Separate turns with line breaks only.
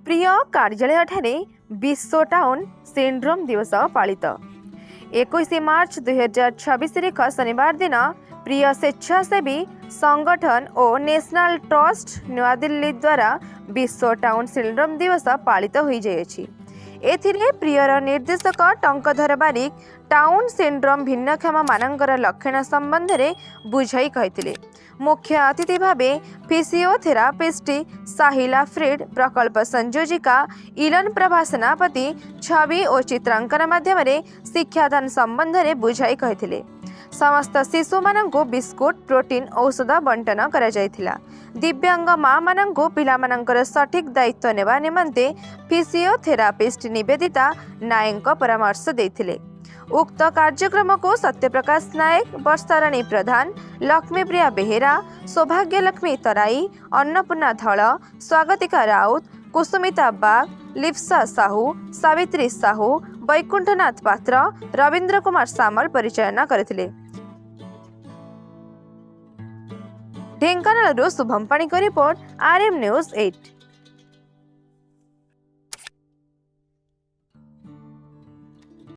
प्रिय कार्यालय ठारे विश्व टाउन सिंड्रोम दिवस पालित 21 मार्च 2026 तारीख शनिवार दिन प्रिय स्वेच्छासेवी संगठन और नेशनल ट्रस्ट नया दिल्ली द्वारा विश्व टाउन सिंड्रोम दिवस पालित हो जाइए। एथिरे प्रियर निर्देशक टंकधर बारिक टाउन सिंड्रोम भिन्नक्षम मानकर लक्षण संबंध में बुझाई कहते। मुख्य अतिथि भावे फिजियोथेरापिस्ट साहिला फ्रीड, प्रकल्प संयोजिका इलन प्रभा सेनापति छवि और चित्रांकन माध्यम शिक्षादान संबंध में बुझाई कहते। समस्त शिशु मानंकु बिस्कुट प्रोटीन औषध बंटन करा जायथिला। दिव्यांग माँ मानंकु पिला मानंकर सठिक दायित्व नेबा निमंते फिजियोथेरापिस्ट निवेदिता नायक परामर्श देथिले। उक्त कार्यक्रम को सत्यप्रकाश नायक, वर्षाराणी प्रधान, लक्ष्मीप्रिया बेहेरा, सौभाग्यलक्ष्मी तराई, अन्नपूर्णा धल, स्वागतिका राउत, कुसुमिता बाग, लिप्सा साहू, सावित्री साहू, वैकुंठनाथ पात्र, रवींद्र कुमार सामल परिचालना करथिले। ढेंकानाल शुभम पाणी को रिपोर्ट, RM News 8।